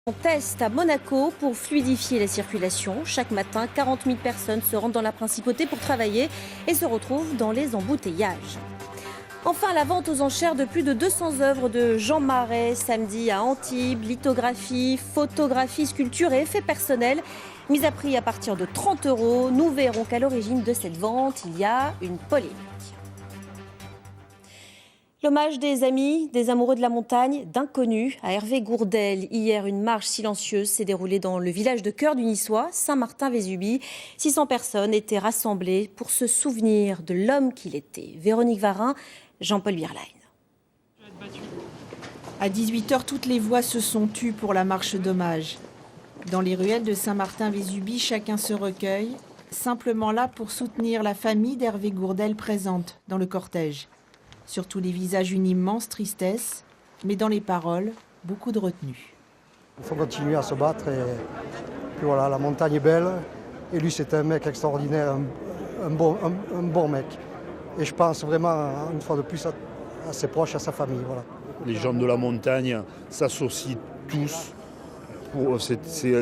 On teste à Monaco pour fluidifier la circulation. Chaque matin, 40 000 personnes se rendent dans la principauté pour travailler et se retrouvent dans les embouteillages. Enfin, la vente aux enchères de plus de 200 œuvres de Jean Marais samedi à Antibes. Lithographie, photographie, sculpture et effets personnels mis à prix à partir de 30 €. Nous verrons qu'à l'origine de cette vente, il y a une polémique. L'hommage des amis, des amoureux de la montagne, d'inconnus à Hervé Gourdel. Hier, une marche silencieuse s'est déroulée dans le village de cœur du Niçois, Saint-Martin-Vésubie. 600 personnes étaient rassemblées pour se souvenir de l'homme qu'il était. Véronique Varin, Jean-Paul Bierlein. À 18h, toutes les voix se sont tues pour la marche d'hommage. Dans les ruelles de Saint-Martin-Vésubie, chacun se recueille, simplement là pour soutenir la famille d'Hervé Gourdel présente dans le cortège. Sur tous les visages, une immense tristesse, mais dans les paroles, beaucoup de retenue. Il faut continuer à se battre et puis voilà, la montagne est belle. Et lui, c'est un mec extraordinaire, un bon mec. Et je pense vraiment, une fois de plus, à ses proches, à sa famille. Voilà. Les gens de la montagne s'associent tous. C'est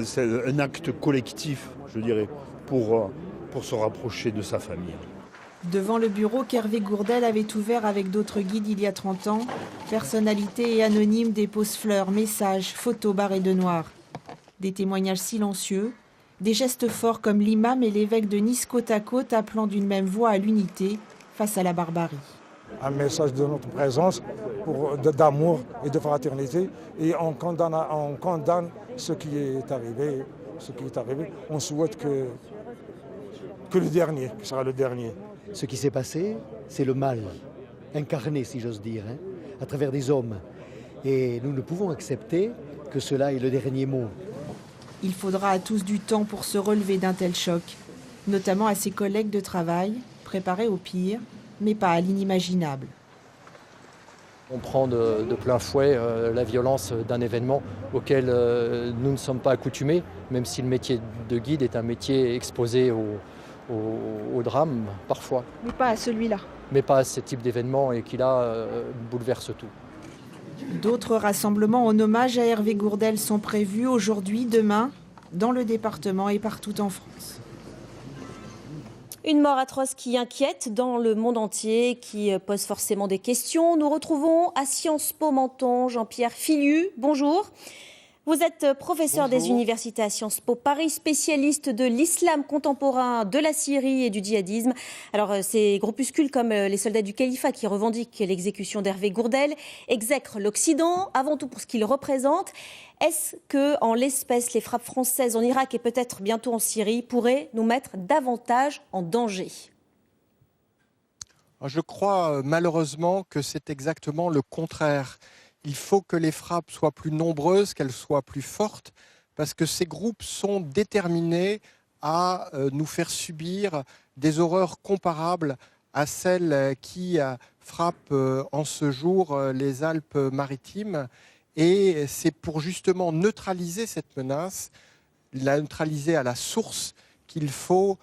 un acte collectif, je dirais, pour se rapprocher de sa famille. Devant le bureau qu'Hervé Gourdel avait ouvert avec d'autres guides il y a 30 ans, personnalités et anonymes déposent fleurs, messages, photos barrées de noir. Des témoignages silencieux, des gestes forts comme l'imam et l'évêque de Nice côte à côte appelant d'une même voix à l'unité face à la barbarie. Un message de notre présence d'amour et de fraternité et on condamne ce qui est arrivé. On souhaite que le dernier, que sera le dernier. Ce qui s'est passé, c'est le mal, incarné si j'ose dire, à travers des hommes. Et nous ne pouvons accepter que cela est le dernier mot. Il faudra à tous du temps pour se relever d'un tel choc, notamment à ses collègues de travail, préparés au pire, mais pas à l'inimaginable. On prend de plein fouet la violence d'un événement auquel nous ne sommes pas accoutumés, même si le métier de guide est un métier exposé au drame parfois. Mais pas à celui-là. Mais pas à ce type d'événement et qui là bouleverse tout. D'autres rassemblements en hommage à Hervé Gourdel sont prévus aujourd'hui, demain, dans le département et partout en France. Une mort atroce qui inquiète dans le monde entier, qui pose forcément des questions. Nous retrouvons à Sciences Po Menton Jean-Pierre Filiu. Bonjour. Vous êtes professeur des universités à Sciences Po Paris, spécialiste de l'islam contemporain, de la Syrie et du djihadisme. Alors, ces groupuscules comme les soldats du califat qui revendiquent l'exécution d'Hervé Gourdel exècrent l'Occident, avant tout pour ce qu'ils représentent. Est-ce que, en l'espèce, les frappes françaises en Irak et peut-être bientôt en Syrie pourraient nous mettre davantage en danger ? Je crois malheureusement que c'est exactement le contraire. Il faut que les frappes soient plus nombreuses, qu'elles soient plus fortes, parce que ces groupes sont déterminés à nous faire subir des horreurs comparables à celles qui frappent en ce jour les Alpes-Maritimes. Et c'est pour justement neutraliser cette menace, la neutraliser à la source, qu'il faut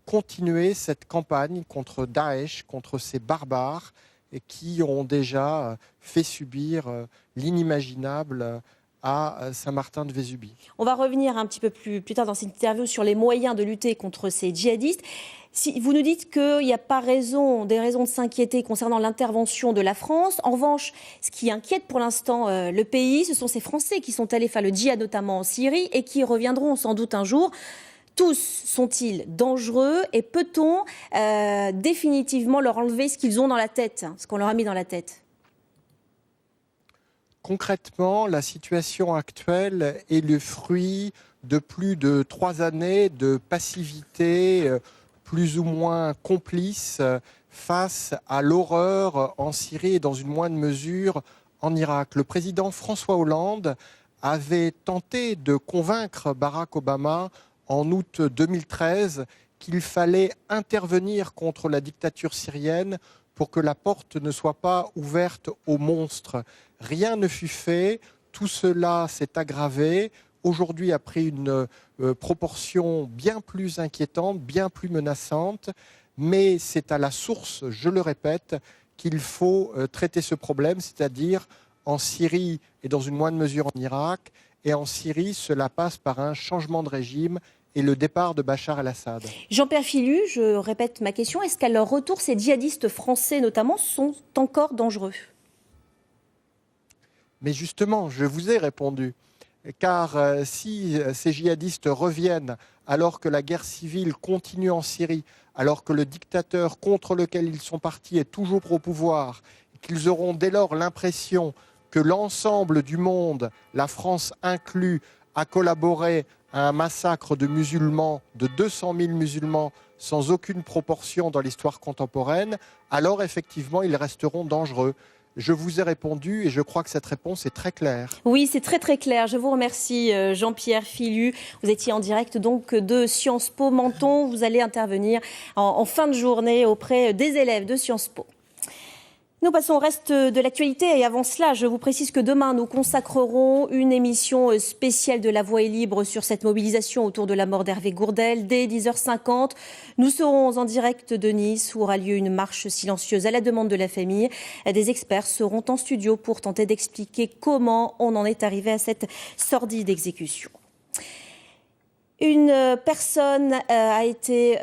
continuer cette campagne contre Daesh, contre ces barbares, et qui ont déjà fait subir l'inimaginable à Saint-Martin-de-Vésubie. On va revenir un petit peu plus tard dans cette interview sur les moyens de lutter contre ces djihadistes. Si vous nous dites qu'il n'y a pas des raisons de s'inquiéter concernant l'intervention de la France. En revanche, ce qui inquiète pour l'instant le pays, ce sont ces Français qui sont allés faire le djihad notamment en Syrie et qui reviendront sans doute un jour. Tous sont-ils dangereux et peut-on définitivement leur enlever ce qu'ils ont dans la tête, ce qu'on leur a mis dans la tête ? Concrètement, la situation actuelle est le fruit de plus de 3 années de passivité plus ou moins complice face à l'horreur en Syrie et dans une moindre mesure en Irak. Le président François Hollande avait tenté de convaincre Barack Obama en août 2013 qu'il fallait intervenir contre la dictature syrienne pour que la porte ne soit pas ouverte aux monstres. Rien ne fut fait, tout cela s'est aggravé. Aujourd'hui a pris une proportion bien plus inquiétante, bien plus menaçante, mais c'est à la source, je le répète, qu'il faut traiter ce problème, c'est-à-dire en Syrie et dans une moindre mesure en Irak, Et en Syrie, cela passe par un changement de régime et le départ de Bachar el-Assad. Jean-Pierre Filu, je répète ma question, est-ce qu'à leur retour, ces djihadistes français notamment sont encore dangereux ? Mais justement, je vous ai répondu. Car si ces djihadistes reviennent alors que la guerre civile continue en Syrie, alors que le dictateur contre lequel ils sont partis est toujours au pouvoir, qu'ils auront dès lors l'impression que l'ensemble du monde, la France inclus, a collaboré à un massacre de musulmans, de 200 000 musulmans, sans aucune proportion dans l'histoire contemporaine, alors effectivement ils resteront dangereux. Je vous ai répondu et je crois que cette réponse est très claire. Oui, c'est très très clair. Je vous remercie Jean-Pierre Filu. Vous étiez en direct donc de Sciences Po Menton. Vous allez intervenir en fin de journée auprès des élèves de Sciences Po. Nous passons au reste de l'actualité et avant cela, je vous précise que demain, nous consacrerons une émission spéciale de La Voix est libre sur cette mobilisation autour de la mort d'Hervé Gourdel. Dès 10h50, nous serons en direct de Nice où aura lieu une marche silencieuse à la demande de la famille. Des experts seront en studio pour tenter d'expliquer comment on en est arrivé à cette sordide exécution. Une personne s'est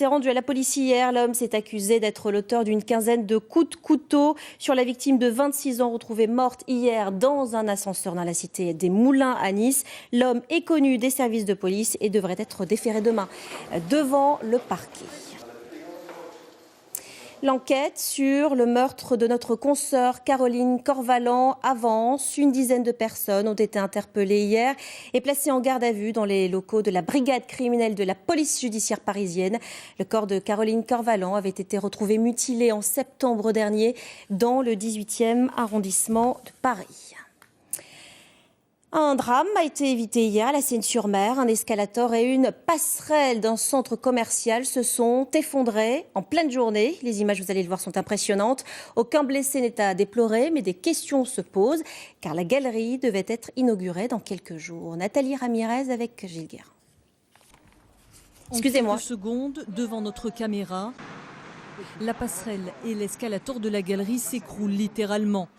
rendue à la police hier. L'homme s'est accusé d'être l'auteur d'une quinzaine de coups de couteau sur la victime de 26 ans retrouvée morte hier dans un ascenseur dans la cité des Moulins à Nice. L'homme est connu des services de police et devrait être déféré demain devant le parquet. L'enquête sur le meurtre de notre consoeur Caroline Corvallan avance. Une dizaine de personnes ont été interpellées hier et placées en garde à vue dans les locaux de la brigade criminelle de la police judiciaire parisienne. Le corps de Caroline Corvallan avait été retrouvé mutilé en septembre dernier dans le 18e arrondissement de Paris. Un drame a été évité hier à la Seine-sur-Mer. Un escalator et une passerelle d'un centre commercial se sont effondrés en pleine journée. Les images, vous allez le voir, sont impressionnantes. Aucun blessé n'est à déplorer, mais des questions se posent car la galerie devait être inaugurée dans quelques jours. Nathalie Ramirez avec Gilles Guérin. Excusez-moi. En quelques secondes, devant notre caméra, la passerelle et l'escalator de la galerie s'écroulent littéralement.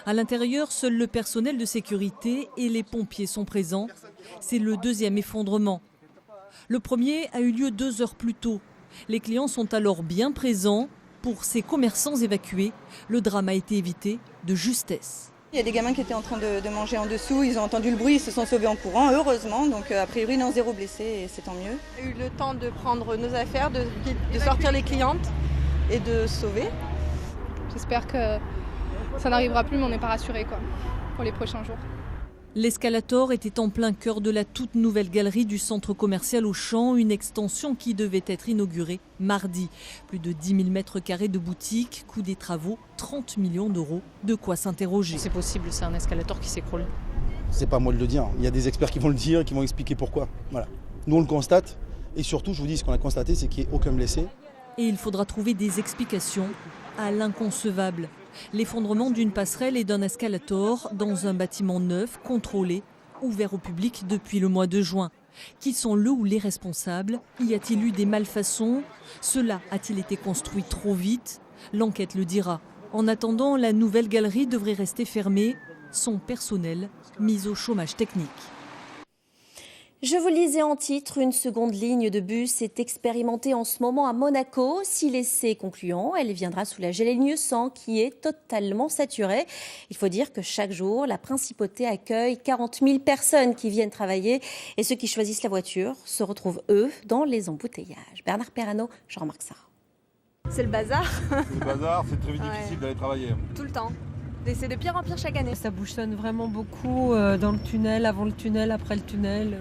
À l'intérieur, seul le personnel de sécurité et les pompiers sont présents. C'est le deuxième effondrement. Le premier a eu lieu 2 heures plus tôt. Les clients sont alors bien présents. Pour ces commerçants évacués, le drame a été évité de justesse. Il y a des gamins qui étaient en train de manger en dessous, ils ont entendu le bruit, ils se sont sauvés en courant, heureusement. Donc a priori, non, 0 blessé et c'est tant mieux. On a eu le temps de prendre nos affaires, de sortir les clientes et de sauver. J'espère que ça n'arrivera plus, mais on n'est pas rassurés pour les prochains jours. L'escalator était en plein cœur de la toute nouvelle galerie du centre commercial Auchan, une extension qui devait être inaugurée mardi. Plus de 10 000 mètres carrés de boutiques, coût des travaux, 30 millions d'euros. De quoi s'interroger. C'est possible, c'est un escalator qui s'écroule. C'est pas à moi de le dire, il y a des experts qui vont le dire et qui vont expliquer pourquoi. Voilà. Nous on le constate et surtout je vous dis ce qu'on a constaté, c'est qu'il n'y ait aucun blessé. Et il faudra trouver des explications à l'inconcevable. L'effondrement d'une passerelle et d'un escalator dans un bâtiment neuf, contrôlé, ouvert au public depuis le mois de juin. Qui sont le ou les responsables? Y a-t-il eu des malfaçons? Cela a-t-il été construit trop vite? L'enquête le dira. En attendant, la nouvelle galerie devrait rester fermée, son personnel mis au chômage technique. Je vous lisais en titre, une seconde ligne de bus est expérimentée en ce moment à Monaco. Si l'essai est concluant, elle viendra soulager les ligne 100 qui est totalement saturée. Il faut dire que chaque jour, la principauté accueille 40 000 personnes qui viennent travailler et ceux qui choisissent la voiture se retrouvent, eux, dans les embouteillages. Bernard Perrano, Jean-Marc Sarra. C'est le bazar. Le bazar, c'est très difficile d'aller travailler. Tout le temps. Et c'est de pire en pire chaque année. Ça bouchonne vraiment beaucoup dans le tunnel, avant le tunnel, après le tunnel.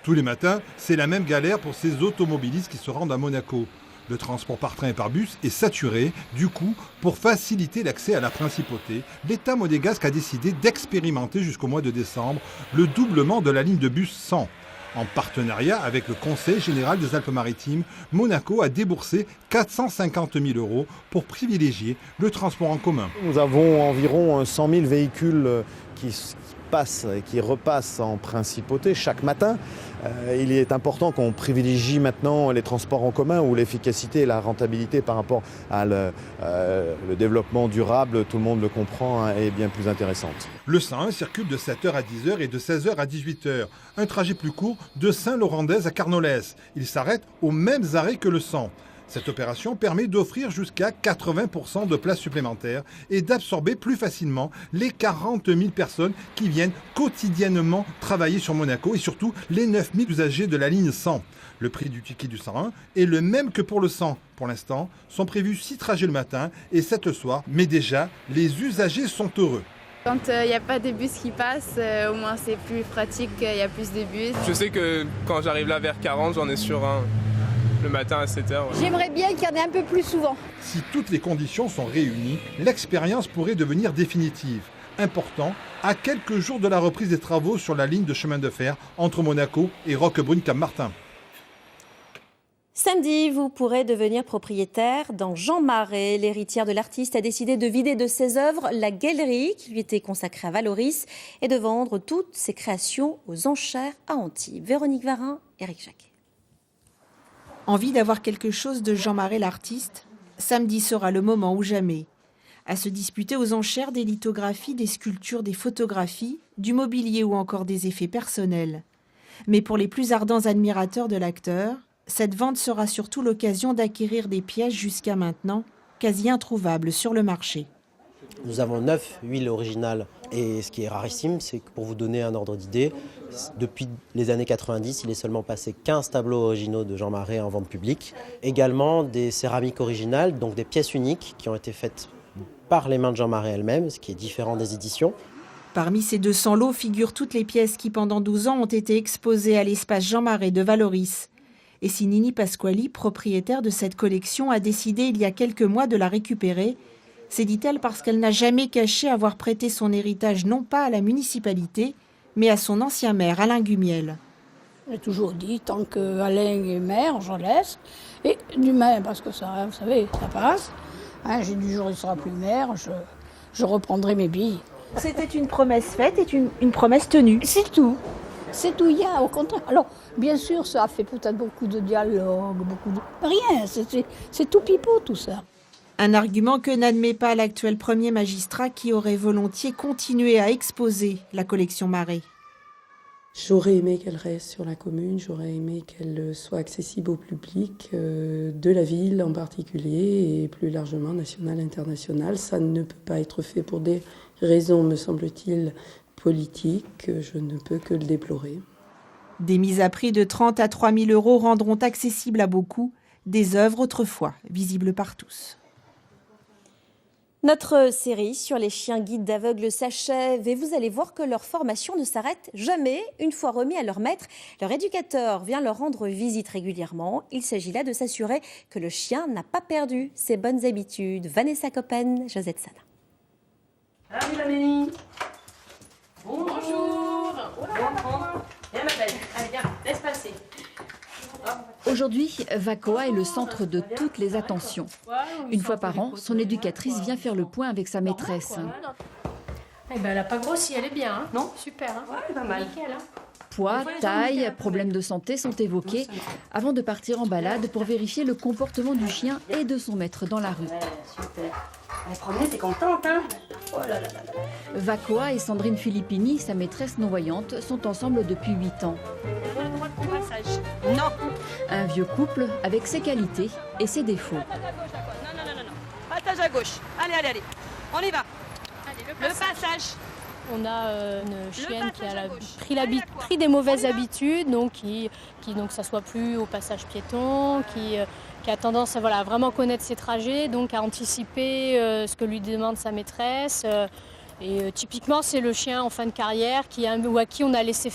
Tous les matins, c'est la même galère pour ces automobilistes qui se rendent à Monaco. Le transport par train et par bus est saturé. Du coup, pour faciliter l'accès à la principauté, l'État monégasque a décidé d'expérimenter jusqu'au mois de décembre le doublement de la ligne de bus 100. En partenariat avec le Conseil général des Alpes-Maritimes, Monaco a déboursé 450 000 € pour privilégier le transport en commun. Nous avons environ 100 000 véhicules qui passe et qui repasse en principauté chaque matin. Il est important qu'on privilégie maintenant les transports en commun où l'efficacité et la rentabilité par rapport à le développement durable, tout le monde le comprend, est bien plus intéressante. Le 101 circule de 7h à 10h et de 16h à 18h. Un trajet plus court de Saint-Laurent-d'Ez à Carnolès. Il s'arrête aux mêmes arrêts que le 100. Cette opération permet d'offrir jusqu'à 80% de places supplémentaires et d'absorber plus facilement les 40 000 personnes qui viennent quotidiennement travailler sur Monaco et surtout les 9 000 usagers de la ligne 100. Le prix du ticket du 101 est le même que pour le 100. Pour l'instant, sont prévus 6 trajets le matin et 7 le soir, mais déjà, les usagers sont heureux. Quand il n'y a pas de bus qui passent, au moins c'est plus pratique, il y a plus de bus. Je sais que quand j'arrive là vers 40, j'en ai sur un. Le matin à 7h. Ouais. J'aimerais bien qu'il y en ait un peu plus souvent. Si toutes les conditions sont réunies, l'expérience pourrait devenir définitive. Important, à quelques jours de la reprise des travaux sur la ligne de chemin de fer entre Monaco et Roquebrune-Cap-Martin. Samedi, vous pourrez devenir propriétaire dans Jean Marais. L'héritière de l'artiste a décidé de vider de ses œuvres la galerie qui lui était consacrée à Valoris et de vendre toutes ses créations aux enchères à Antibes. Véronique Varin, Éric Jacquet. Envie d'avoir quelque chose de Jean Marais l'artiste ? Samedi sera le moment ou jamais. À se disputer aux enchères des lithographies, des sculptures, des photographies, du mobilier ou encore des effets personnels. Mais pour les plus ardents admirateurs de l'acteur, cette vente sera surtout l'occasion d'acquérir des pièces jusqu'à maintenant quasi introuvables sur le marché. Nous avons 9 huiles originales et ce qui est rarissime, c'est que pour vous donner un ordre d'idée, depuis les années 90, il est seulement passé 15 tableaux originaux de Jean Marais en vente publique. Également des céramiques originales, donc des pièces uniques qui ont été faites par les mains de Jean Marais elle-même, ce qui est différent des éditions. Parmi ces 200 lots figurent toutes les pièces qui pendant 12 ans ont été exposées à l'espace Jean Marais de Valoris. Et si Nini Pasquali, propriétaire de cette collection, a décidé il y a quelques mois de la récupérer, c'est, dit-elle, parce qu'elle n'a jamais caché avoir prêté son héritage non pas à la municipalité, mais à son ancien maire, Alain Gumiel. J'ai toujours dit, tant qu'Alain est maire, j'en laisse. Et d'humain, parce que ça, vous savez, ça passe. Hein, j'ai du jour, il ne sera plus maire, je reprendrai mes billes. C'était une promesse faite et une promesse tenue. C'est tout. C'est tout, il y a, au contraire. Alors, bien sûr, ça a fait peut-être beaucoup de dialogue, rien, c'est tout pipeau, tout ça. Un argument que n'admet pas l'actuel premier magistrat qui aurait volontiers continué à exposer la collection Marais. J'aurais aimé qu'elle reste sur la commune, j'aurais aimé qu'elle soit accessible au public de la ville en particulier et plus largement national, international. Ça ne peut pas être fait pour des raisons, me semble-t-il, politiques. Je ne peux que le déplorer. Des mises à prix de 30 à 3 000 euros rendront accessibles à beaucoup des œuvres autrefois visibles par tous. Notre série sur les chiens guides d'aveugles s'achève et vous allez voir que leur formation ne s'arrête jamais. Une fois remis à leur maître, leur éducateur vient leur rendre visite régulièrement. Il s'agit là de s'assurer que le chien n'a pas perdu ses bonnes habitudes. Vanessa Coppen, Josette Sana. Salut la Ménie. Bonjour. Viens ma belle. Allez viens, laisse passer. Aujourd'hui, Vacoa est le centre de toutes les attentions. Une fois par an, son éducatrice vient faire le point avec sa maîtresse. Eh ben, elle n'a pas grossi, elle est bien, hein. Non? Super, hein. Ouais, pas mal. Nickel, hein. Poids, taille, problèmes de santé sont évoqués avant de partir en balade pour vérifier le comportement du chien et de son maître dans la rue. Ouais, super. Elle se promenait, t'es contente, hein? Oh là là là là. Vacoa et Sandrine Filippini, sa maîtresse non-voyante, sont ensemble depuis 8 ans. Non. Un vieux couple avec ses qualités et ses défauts. Passage à gauche. Allez, allez, allez. On y va. Allez, le passage. On a une chienne qui a pris des mauvaises habitudes, donc donc ça soit plus au passage piéton, qui a tendance à vraiment connaître ses trajets, donc à anticiper ce que lui demande sa maîtresse. Typiquement, c'est le chien en fin de carrière ou à qui on a laissé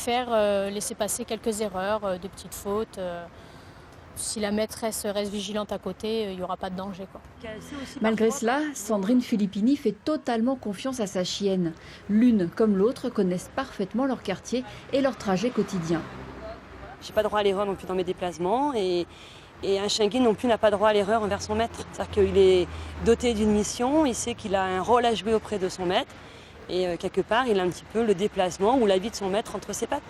passer quelques erreurs, des petites fautes. Si la maîtresse reste vigilante à côté, il n'y aura pas de danger, quoi. Malgré cela, Sandrine Filippini fait totalement confiance à sa chienne. L'une comme l'autre connaissent parfaitement leur quartier et leur trajet quotidien. Je n'ai pas droit à l'erreur non plus dans mes déplacements et un chien guide non plus n'a pas droit à l'erreur envers son maître. C'est-à-dire qu'il est doté d'une mission, il sait qu'il a un rôle à jouer auprès de son maître Et quelque part, il a un petit peu le déplacement ou la vie de son maître entre ses pattes.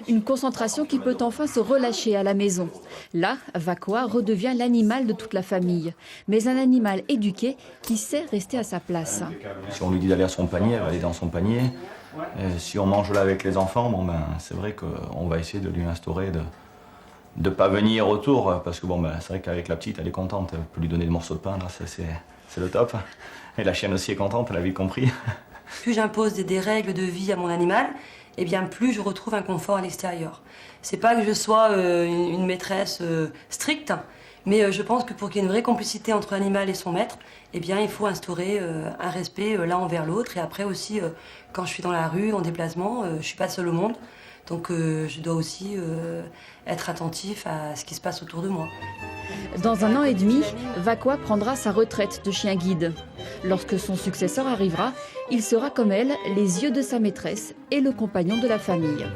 Une concentration qui peut enfin se relâcher à la maison. Là, Vakwa redevient l'animal de toute la famille. Mais un animal éduqué qui sait rester à sa place. Si on lui dit d'aller à son panier, elle va aller dans son panier. Et si on mange là avec les enfants, c'est vrai qu'on va essayer de lui instaurer de ne pas venir autour. Parce que c'est vrai qu'avec la petite, elle est contente. Elle peut lui donner des morceaux de pain, là, c'est le top. Et la chienne aussi est contente, elle a vite compris. Plus j'impose des règles de vie à mon animal, et bien plus je retrouve un confort à l'extérieur. C'est pas que je sois une maîtresse stricte, mais je pense que pour qu'il y ait une vraie complicité entre l'animal et son maître, eh bien il faut instaurer un respect l'un envers l'autre. Et après aussi, quand je suis dans la rue, en déplacement, je suis pas seule au monde. Donc je dois aussi être attentif à ce qui se passe autour de moi. Dans 1 an et demi, Vakwa prendra sa retraite de chien guide. Lorsque son successeur arrivera, il sera comme elle, les yeux de sa maîtresse et le compagnon de la famille.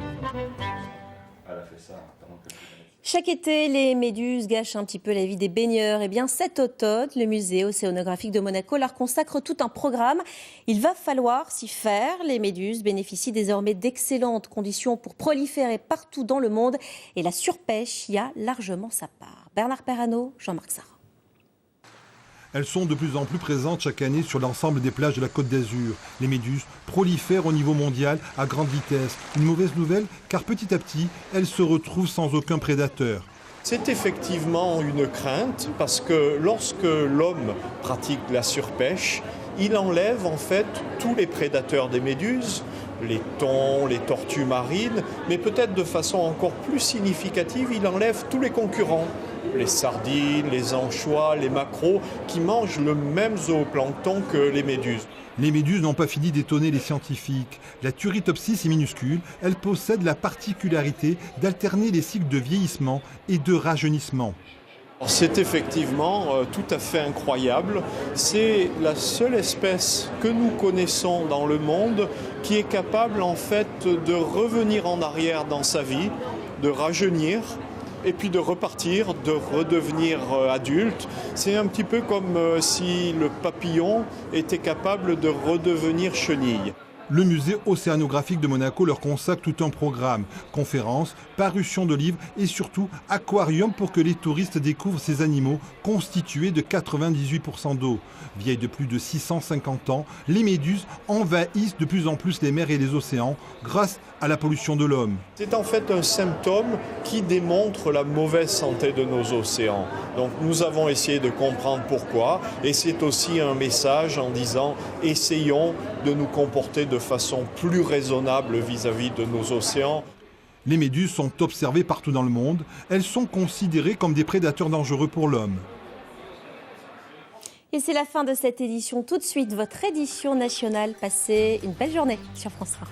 Chaque été, les méduses gâchent un petit peu la vie des baigneurs. Eh bien, cet automne, le musée océanographique de Monaco leur consacre tout un programme. Il va falloir s'y faire. Les méduses bénéficient désormais d'excellentes conditions pour proliférer partout dans le monde. Et la surpêche y a largement sa part. Bernard Perrano, Jean-Marc Sarra. Elles sont de plus en plus présentes chaque année sur l'ensemble des plages de la Côte d'Azur. Les méduses prolifèrent au niveau mondial à grande vitesse. Une mauvaise nouvelle, car petit à petit, elles se retrouvent sans aucun prédateur. C'est effectivement une crainte parce que lorsque l'homme pratique la surpêche, il enlève en fait tous les prédateurs des méduses, les thons, les tortues marines, mais peut-être de façon encore plus significative, il enlève tous les concurrents. Les sardines, les anchois, les maquereaux, qui mangent le même zooplancton que les méduses. Les méduses n'ont pas fini d'étonner les scientifiques. La Turritopsis est minuscule, elle possède la particularité d'alterner les cycles de vieillissement et de rajeunissement. C'est effectivement tout à fait incroyable. C'est la seule espèce que nous connaissons dans le monde qui est capable en fait de revenir en arrière dans sa vie, de rajeunir, et puis de repartir, de redevenir adulte. C'est un petit peu comme si le papillon était capable de redevenir chenille. Le musée océanographique de Monaco leur consacre tout un programme. Conférences, parutions de livres et surtout aquarium pour que les touristes découvrent ces animaux constitués de 98% d'eau. Vieilles de plus de 650 ans, les méduses envahissent de plus en plus les mers et les océans grâce à la pollution de l'homme. C'est en fait un symptôme qui démontre la mauvaise santé de nos océans. Donc nous avons essayé de comprendre pourquoi et c'est aussi un message en disant essayons de nous comporter de façon plus raisonnable vis-à-vis de nos océans. Les méduses sont observées partout dans le monde. Elles sont considérées comme des prédateurs dangereux pour l'homme. Et c'est la fin de cette édition. Tout de suite, votre édition nationale. Passez une belle journée sur France 3.